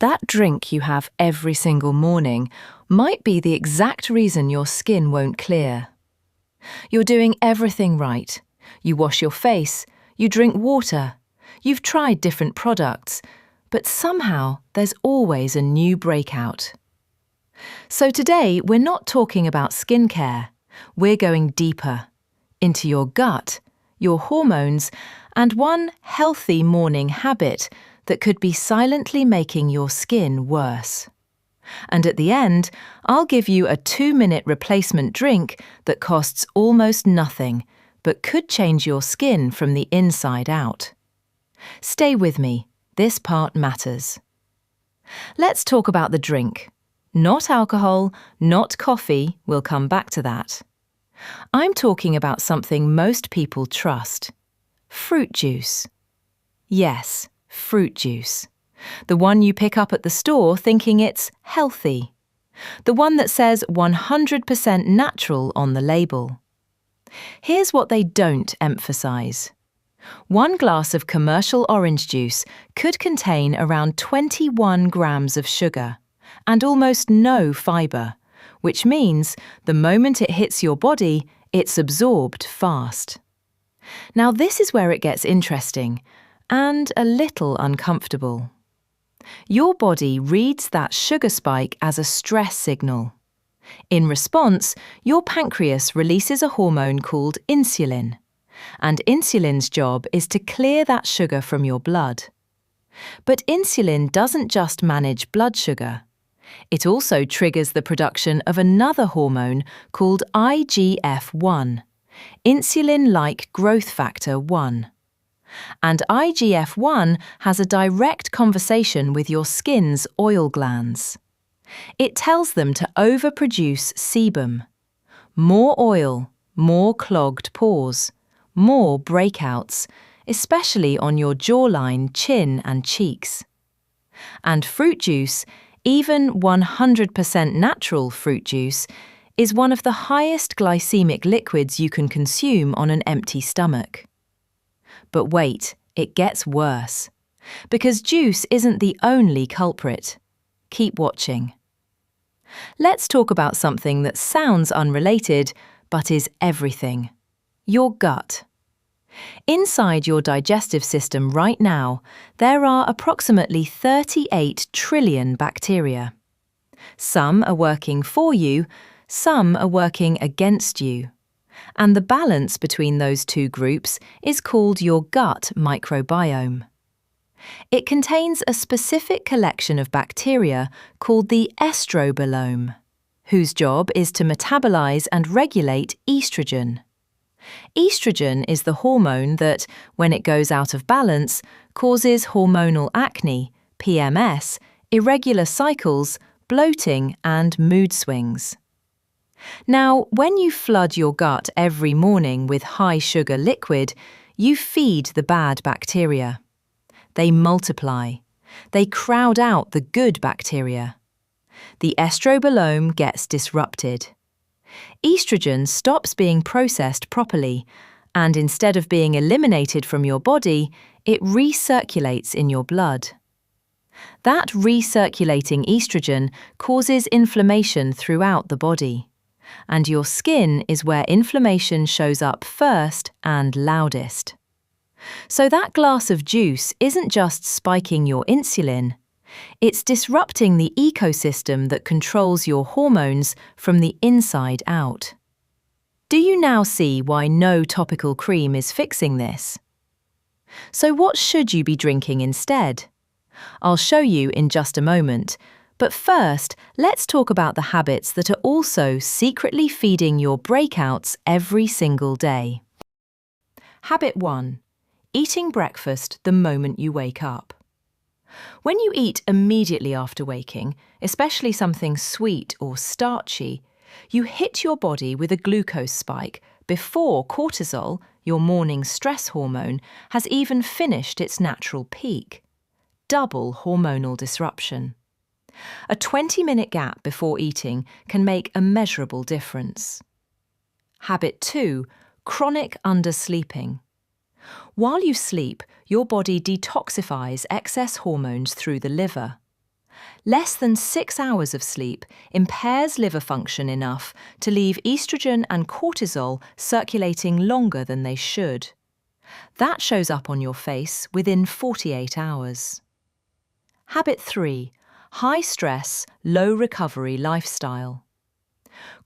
That drink you have every single morning might be the exact reason your skin won't clear. You're doing everything right. You wash your face, you drink water, you've tried different products, but somehow there's always a new breakout. So today we're not talking about skincare. We're going deeper into your gut, your hormones, and one healthy morning habit that could be silently making your skin worse. And at the end, I'll give you a 2-minute replacement drink that costs almost nothing, but could change your skin from the inside out. Stay with me, this part matters. Let's talk about the drink. Not alcohol, not coffee, we'll come back to that. I'm talking about something most people trust. Fruit juice. Yes, fruit juice. The one you pick up at the store thinking it's healthy. The one that says 100% natural on the label. Here's what they don't emphasize. 1 glass of commercial orange juice could contain around 21 grams of sugar and almost no fibre, which means the moment it hits your body, it's absorbed fast. Now this is where it gets interesting and a little uncomfortable. Your body reads that sugar spike as a stress signal. In response, your pancreas releases a hormone called insulin, and insulin's job is to clear that sugar from your blood. But insulin doesn't just manage blood sugar. It also triggers the production of another hormone called IGF-1, insulin-like growth factor 1. And IGF-1 has a direct conversation with your skin's oil glands. It tells them to overproduce sebum. More oil, more clogged pores, more breakouts, especially on your jawline, chin and cheeks. And fruit juice, even 100% natural fruit juice, is one of the highest glycemic liquids you can consume on an empty stomach. But wait, it gets worse. Because juice isn't the only culprit. Keep watching. Let's talk about something that sounds unrelated, but is everything. Your gut. Inside your digestive system right now, there are approximately 38 trillion bacteria. Some are working for you, some are working against you. And the balance between those two groups is called your gut microbiome. It contains a specific collection of bacteria called the estrobilome, whose job is to metabolize and regulate estrogen. Estrogen is the hormone that, when it goes out of balance, causes hormonal acne, PMS, irregular cycles, bloating, and mood swings. Now, when you flood your gut every morning with high-sugar liquid, you feed the bad bacteria. They multiply. They crowd out the good bacteria. The estrobilome gets disrupted. Estrogen stops being processed properly, and instead of being eliminated from your body, it recirculates in your blood. That recirculating estrogen causes inflammation throughout the body. And your skin is where inflammation shows up first and loudest. So that glass of juice isn't just spiking your insulin, it's disrupting the ecosystem that controls your hormones from the inside out. Do you now see why no topical cream is fixing this? So what should you be drinking instead? I'll show you in just a moment. But first, let's talk about the habits that are also secretly feeding your breakouts every single day. Habit 1. Eating breakfast the moment you wake up. When you eat immediately after waking, especially something sweet or starchy, you hit your body with a glucose spike before cortisol, your morning stress hormone, has even finished its natural peak. Double hormonal disruption. A 20-minute gap before eating can make a measurable difference. Habit 2. Chronic undersleeping. While you sleep, your body detoxifies excess hormones through the liver. Less than 6 hours of sleep impairs liver function enough to leave estrogen and cortisol circulating longer than they should. That shows up on your face within 48 hours. Habit 3. High stress, low recovery lifestyle.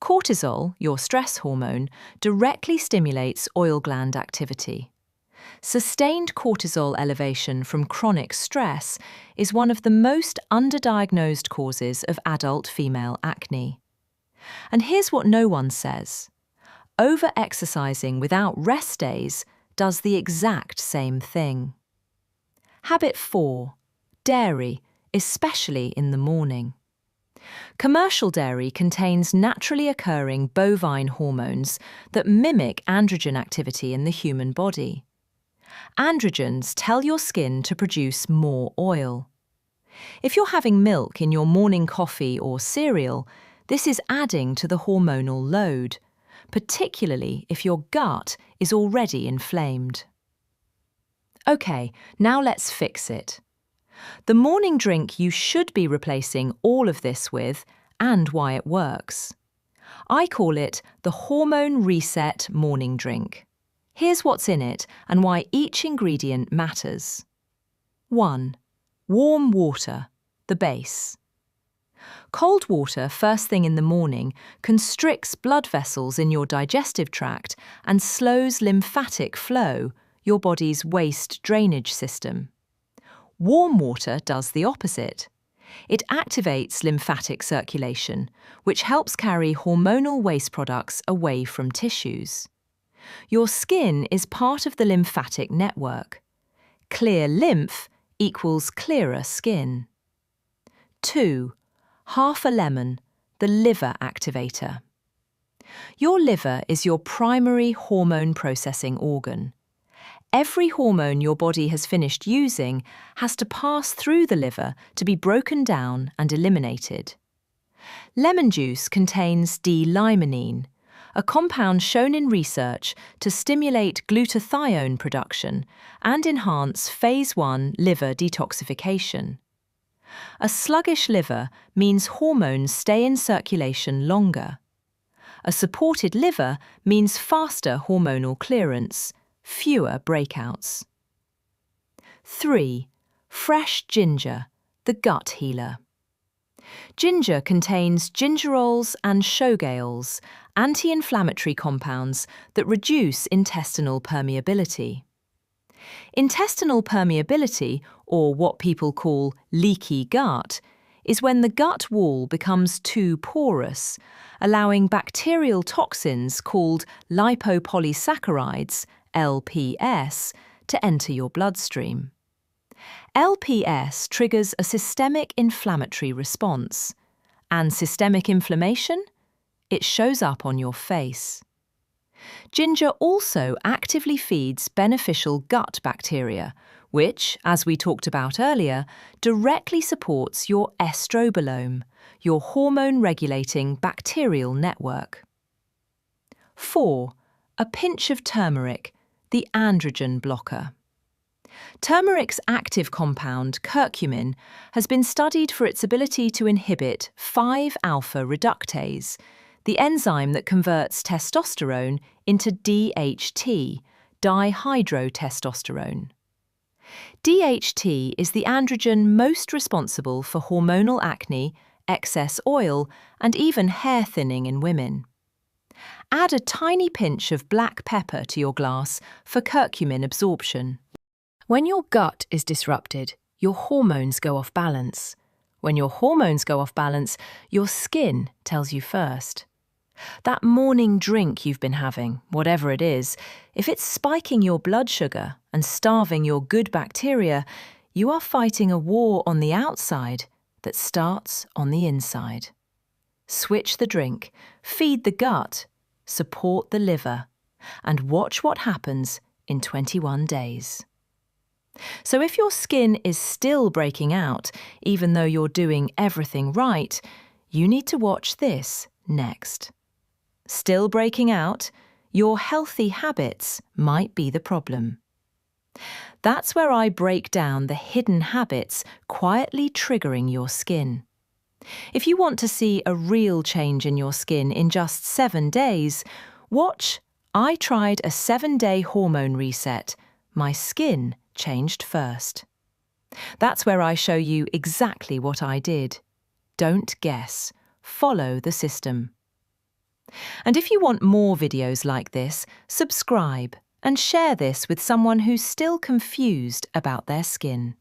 Cortisol, your stress hormone, directly stimulates oil gland activity. Sustained cortisol elevation from chronic stress is one of the most underdiagnosed causes of adult female acne. And here's what no one says. Over-exercising without rest days does the exact same thing. Habit 4. Dairy, especially in the morning. Commercial dairy contains naturally occurring bovine hormones that mimic androgen activity in the human body. Androgens tell your skin to produce more oil. If you're having milk in your morning coffee or cereal, this is adding to the hormonal load, particularly if your gut is already inflamed. Okay, now let's fix it. The morning drink you should be replacing all of this with, and why it works. I call it the Hormone Reset Morning Drink. Here's what's in it and why each ingredient matters. 1. Warm water, the base. Cold water first thing in the morning constricts blood vessels in your digestive tract and slows lymphatic flow, your body's waste drainage system. Warm water does the opposite. It activates lymphatic circulation, which helps carry hormonal waste products away from tissues. Your skin is part of the lymphatic network. Clear lymph equals clearer skin. 2. Half a lemon, the liver activator. Your liver is your primary hormone processing organ. Every hormone your body has finished using has to pass through the liver to be broken down and eliminated. Lemon juice contains D-limonene, a compound shown in research to stimulate glutathione production and enhance phase 1 liver detoxification. A sluggish liver means hormones stay in circulation longer. A supported liver means faster hormonal clearance, fewer breakouts. 3. Fresh ginger, the gut healer. Ginger contains gingerols and shogaols, anti-inflammatory compounds that reduce intestinal permeability. Intestinal permeability, or what people call leaky gut, is when the gut wall becomes too porous, allowing bacterial toxins called lipopolysaccharides, LPS, to enter your bloodstream. LPS triggers a systemic inflammatory response. And systemic inflammation? It shows up on your face. Ginger also actively feeds beneficial gut bacteria, which, as we talked about earlier, directly supports your estrobolome, your hormone-regulating bacterial network. 4. A pinch of turmeric, the androgen blocker. Turmeric's active compound, curcumin, has been studied for its ability to inhibit 5-alpha reductase, the enzyme that converts testosterone into DHT, dihydrotestosterone. DHT is the androgen most responsible for hormonal acne, excess oil, and even hair thinning in women. Add a tiny pinch of black pepper to your glass for curcumin absorption. When your gut is disrupted, your hormones go off balance. When your hormones go off balance, your skin tells you first. That morning drink you've been having, whatever it is, if it's spiking your blood sugar and starving your good bacteria, you are fighting a war on the outside that starts on the inside. Switch the drink, feed the gut, support the liver, and watch what happens in 21 days. So if your skin is still breaking out, even though you're doing everything right, you need to watch this next. Still breaking out? Your healthy habits might be the problem. That's where I break down the hidden habits quietly triggering your skin. If you want to see a real change in your skin in just 7 days, watch I Tried a 7-Day Hormone Reset. My skin changed first. That's where I show you exactly what I did. Don't guess. Follow the system. And if you want more videos like this, subscribe and share this with someone who's still confused about their skin.